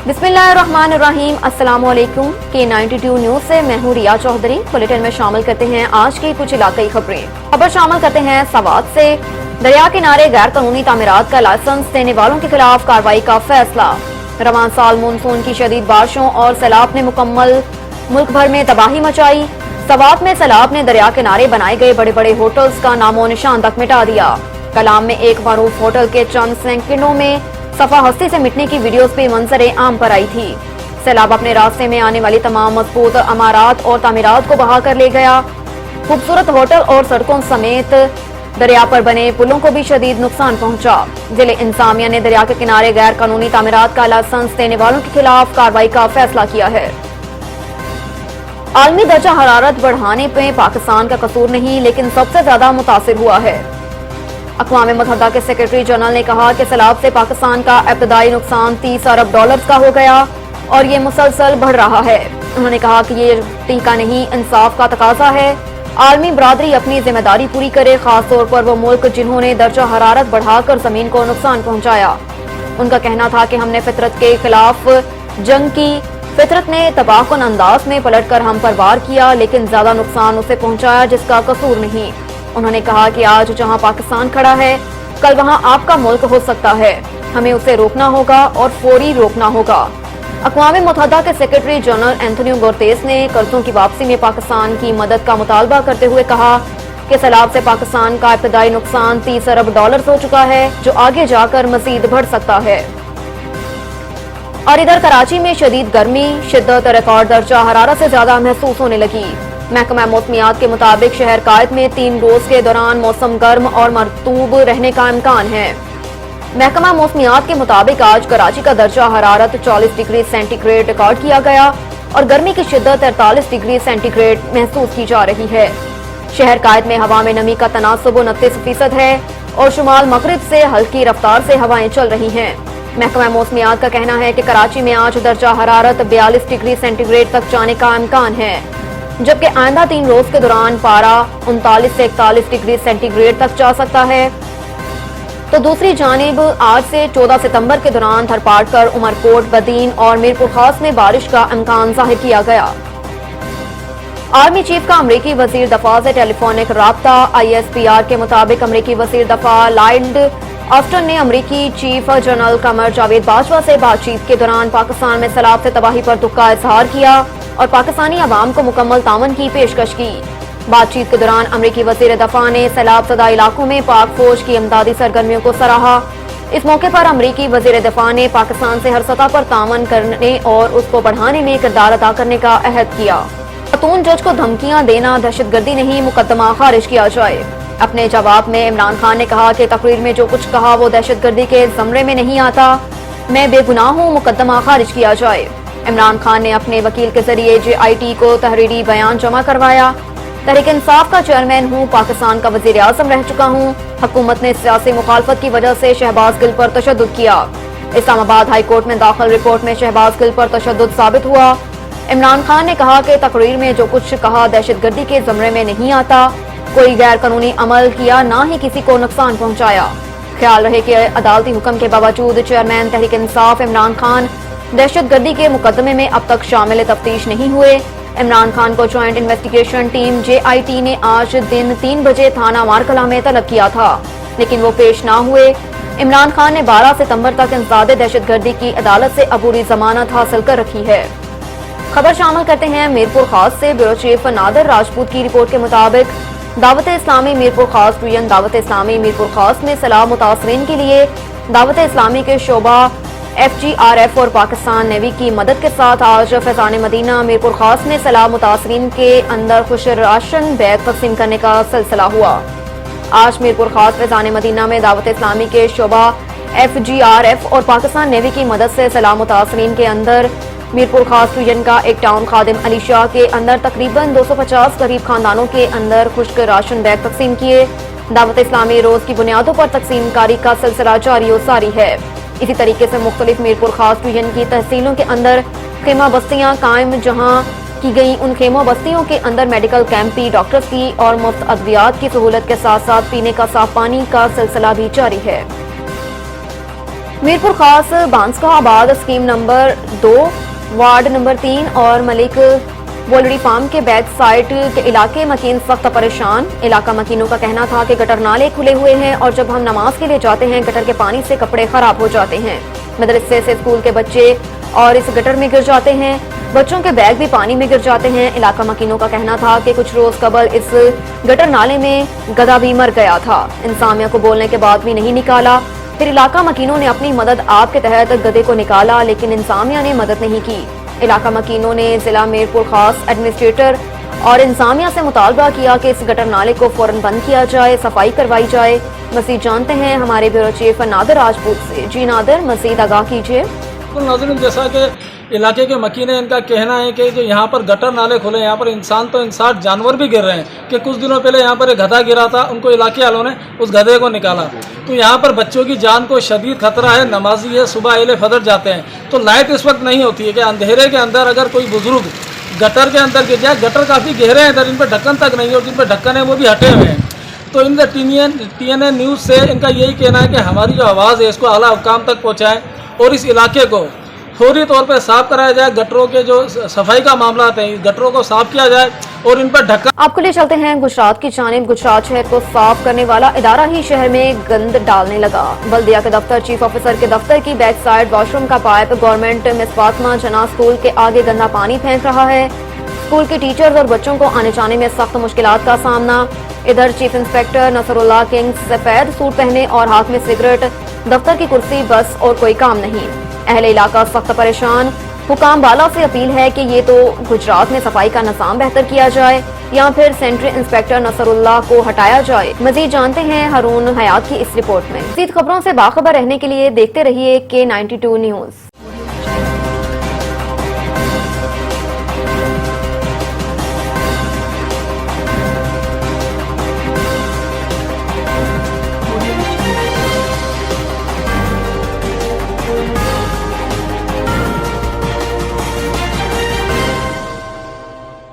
बिस्मिल्लाहिर्रहमानिर्रहीम। अस्सलाम वालेकुम। K92 न्यूज से मैं हूँ रिया चौधरी। बुलेटिन में शामिल करते हैं आज की कुछ इलाकाई खबरें। खबर शामिल करते हैं सवात से। दरिया किनारे गैर कानूनी तामीरात का लाइसेंस देने वालों के खिलाफ कार्रवाई का फैसला। रवान साल मानसून की शदीद बारिशों और सैलाब ने मुकम्मल मुल्क भर में तबाही मचाई। सवात में सैलाब ने दरिया किनारे बनाए गए बड़े बड़े होटल्स का नामो निशान तक मिटा दिया। कलाम में एक मारूफ होटल के चंद सेकंडों में सफा हस्ती से मिटने की वीडियोस पे मंजरे आम पर आई थी। सैलाब अपने रास्ते में आने वाली तमाम मजबूत अमारात और तामीरात को बहा कर ले गया। खूबसूरत होटल और सड़कों समेत दरिया पर बने पुलों को भी शदीद नुकसान पहुंचा। जिले इंतजामिया ने दरिया के किनारे गैर कानूनी तामीरात का लाइसेंस देने वालों के खिलाफ कार्रवाई का फैसला किया है। आलमी दर्जा हरारत बढ़ाने पे पाकिस्तान का कसूर नहीं, लेकिन सबसे ज्यादा मुतासिर हुआ है। अक़वाम मुत्तहिदा के सेक्रेटरी जनरल ने कहा कि सैलाब से पाकिस्तान का इब्तदाई नुकसान $30 अरब का हो गया और ये मुसलसल बढ़ रहा है। उन्होंने कहा कि ये टीका नहीं, इंसाफ का तकाजा है। आलमी बरादरी अपनी जिम्मेदारी पूरी करे, खास तौर पर वो मुल्क जिन्होंने दर्जा हरारत बढ़ाकर जमीन को नुकसान पहुंचाया। उनका कहना था कि हमने फितरत के खिलाफ जंग की। फितरत ने तबाहकुन अंदाज में पलटकर हम पर वार किया, लेकिन ज्यादा नुकसान उसे पहुंचाया जिसका कसूर नहीं। उन्होंने कहा कि आज जहां पाकिस्तान खड़ा है, कल वहां आपका मुल्क हो सकता है। हमें उसे रोकना होगा और फौरी रोकना होगा। अक़वाम मुत्तहिदा के सेक्रेटरी जनरल एंथोनियो गुतेरेस ने कर्जों की वापसी में पाकिस्तान की मदद का मुतालबा करते हुए कहा कि सैलाब से पाकिस्तान का इब्तदाई नुकसान $30 अरब हो चुका है, जो आगे जाकर मजीद बढ़ सकता है। और इधर कराची में शदीद गर्मी, शिद्दत रिकॉर्ड दर्जा हरारत से ज्यादा महसूस होने लगी। महकमा मौसमियात के मुताबिक शहर कायद में 3 रोज के दौरान मौसम गर्म और मरतूब रहने का इम्कान है। महकमा मौसमियात के मुताबिक आज कराची का दर्जा हरारत 40 डिग्री सेंटीग्रेड रिकॉर्ड किया गया और गर्मी की शिद्दत 43 डिग्री सेंटीग्रेड महसूस की जा रही है। शहर कायद में हवा में नमी का तनासुब 29% है और शुमाल मगरिब से हल्की रफ्तार से हवाएं चल रही हैं। महकमा मौसमियात का कहना है कि कराची में आज दर्जा हरारत 42 डिग्री सेंटीग्रेड तक जाने का इम्कान है, जबकि आइंदा 3 रोज के दौरान पारा 39 से 41 डिग्री सेंटीग्रेड तक जा सकता है। तो दूसरी जानिब आज से 14 सितंबर के दौरान थरपाटकर, उमरकोट, बदीन और मीरपुर खास में बारिश का इम्कान जाहिर किया गया। आर्मी चीफ का अमरीकी वजीर दफा से टेलीफोनिक राब्ता। ISPR के मुताबिक अमरीकी वजीर दफा लॉयड ऑस्टिन ने अमरीकी चीफ जनरल कमर जावेद बाजवा से बातचीत के दौरान पाकिस्तान में सैलाब से तबाही पर दुख का इजहार किया और पाकिस्तानी अवाम को मुकम्मल तावन की पेशकश की। बातचीत के दौरान अमरीकी वजीर दफा ने सैलाब ज़दा इलाकों में पाक फौज की इमदादी सरगर्मियों को सराहा। इस मौके पर अमरीकी वजीर दफा ने पाकिस्तान से हर सतह पर तावन करने और उसको बढ़ाने में किरदार अदा करने का अहद किया। खातून जज को धमकियां देना दहशतगर्दी नहीं, मुकदमा खारिज किया जाए। अपने जवाब में इमरान खान ने कहा कि तकरीर में जो कुछ कहा वो दहशतगर्दी के ज़मरे में नहीं आता। मैं बेगुनाह हूँ, मुकदमा खारिज किया जाए। इमरान खान ने अपने वकील के जरिए JIT को तहरीरी बयान जमा करवाया। तहरीक इंसाफ का चेयरमैन हूँ, पाकिस्तान का वजीर आज़म रह चुका हूँ। हुकूमत ने सियासी मुखालफत की वजह से शहबाज गिल पर तशद्दुद किया। इस्लामाबाद हाई कोर्ट में दाखिल रिपोर्ट में शहबाज गिल पर तशद्दुद साबित हुआ। इमरान खान ने कहा कि तकरीर में जो कुछ कहा दहशतगर्दी के ज़मरे में नहीं आता। कोई गैर कानूनी अमल किया, ना ही किसी को नुकसान पहुँचाया। ख्याल रहे कि अदालती हुक्म के बावजूद चेयरमैन तहरीक इंसाफ इमरान खान दहशतगर्दी के मुकदमे में अब तक शामिल तफ्तीश नहीं हुए। इमरान खान को ज्वाइंट इन्वेस्टिगेशन टीम JIT ने आज दिन 3 बजे थाना मारकला में तलब किया था, लेकिन वो पेश ना हुए। इमरान खान ने 12 सितंबर तक इंसदाद दहशतगर्दी की अदालत से अबूरी जमानत हासिल कर रखी है। खबर शामिल करते हैं मीरपुर खास से। ब्यूरो चीफ नादिर राजपूत की रिपोर्ट के मुताबिक दावत इस्लामी मीरपुर खास डिवीजन दावत इस्लामी मीरपुर खास में सैलाब मुतासरीन के लिए दावत इस्लामी के शोबा FGRF और पाकिस्तान नेवी की मदद के साथ आज फैजान मदीना मीरपुर खास में सैलाब मुतासरीन के अंदर खुश राशन बैग तकसीम करने का सिलसिला हुआ। आज मीरपुर खास फैजान मदीना में दावत इस्लामी के शोबा FGRF और पाकिस्तान नेवी की मदद से सैलाब मुतासरीन के अंदर मीरपुर खास डिवीजन का एक टाउन खादिम अली शाह के अंदर तकरीबन 250 गरीब खानदानों के अंदर खुश्क राशन बैग तकसीम किए। दावत इस्लामी रोज की बुनियादों पर तकसीमकारी का सिलसिला जारी और सारी है। इसी तरीके से मुख्तलिफ मीरपुर खास डिवीजन की तहसीलों के अंदर खेमा बस्तियां कायम जहां की गई। उन खेमा बस्तियों के अंदर मेडिकल कैंप भी, डॉक्टर्स की और मुफ्त अद्वियात की सहूलत के साथ साथ पीने का साफ पानी का सिलसिला भी जारी है। मीरपुर खास बांसगाहाबाद स्कीम नंबर 2 वार्ड नंबर 3 और मलिक वोलड़ी फार्म के बैक साइड के इलाके मकीन सख्त परेशान। इलाका मकीनों का कहना था कि गटर नाले खुले हुए हैं और जब हम नमाज के लिए जाते हैं गटर के पानी से कपड़े खराब हो जाते हैं। मदरसे से स्कूल के बच्चे और इस गटर में गिर जाते हैं, बच्चों के बैग भी पानी में गिर जाते हैं। इलाका मकीनों का कहना था कि कुछ रोज कबल इस गटर नाले में गधा भी मर गया था, इंसामिया को बोलने के बाद भी नहीं निकाला। फिर इलाका मकीनों ने अपनी मदद आप के तहत गधे को निकाला, लेकिन इंसामिया ने मदद नहीं की। इलाका मकीनों ने जिला मीरपुर खास एडमिनिस्ट्रेटर और इंसामिया से मुतालबा किया कि इस गटर नाले को फौरन बंद किया जाए, सफाई करवाई जाए। मजीद जानते हैं हमारे ब्यूरो चीफ नादिर राजपूत से। जी नादिर, मजीद आगाह कीजिए। नाज़रीन, जैसा कि इलाके के मकीन है, इनका कहना है कि जो यहाँ पर गटर नाले खुले, यहाँ पर इंसान तो इंसान जानवर भी गिर रहे हैं कि कुछ दिनों पहले यहाँ पर एक गधा गिरा था, उनको इलाके वालों ने उस गधे को निकाला। तो यहाँ पर बच्चों की जान को शदीद खतरा है, नमाजी है, सुबह अहले फजर जाते हैं तो लाइट इस वक्त नहीं होती है कि अंधेरे के अंदर अगर कोई बुजुर्ग गटर के अंदर गिर जाए। गटर काफ़ी गहरे हैं इधर, इन पर ढक्कन तक नहीं है और जिन पर ढक्कन है वो भी हटे हुए हैं। तो इन TNN न्यूज़ से इनका यही कहना है कि हमारी जो आवाज़ है इसको आला हुकाम तक पहुँचाएँ और इस इलाके को फौरी तौर पर साफ कराया जाए। गटरों के जो सफाई का मामला है, गटरों को साफ किया जाए और इन पर ढक्कन। आपको ले चलते हैं गुजरात की जानिब। गुजरात शहर को साफ करने वाला इदारा ही शहर में गंद डालने लगा। बल्दिया के दफ्तर चीफ ऑफिसर के दफ्तर की बैक साइड वॉशरूम का पाइप गवर्नमेंट मिस फातिमा जना स्कूल के आगे गंदा पानी फेंक रहा है। स्कूल के टीचर्स और बच्चों को आने जाने में सख्त मुश्किलात का सामना। इधर चीफ इंस्पेक्टर नसरुल्लाह किंग सफेद सूट पहने और हाथ में सिगरेट, दफ्तर की कुर्सी, बस और कोई काम नहीं। अहले इलाका सख्त परेशान। हुकाम वाला से अपील है कि ये तो गुजरात में सफाई का निज़ाम बेहतर किया जाए या फिर सेंट्री इंस्पेक्टर नसरुल्लाह को हटाया जाए। मजीद जानते हैं हारून हयात की इस रिपोर्ट में। मजीद खबरों से बाखबर रहने के लिए देखते रहिए K92 न्यूज़।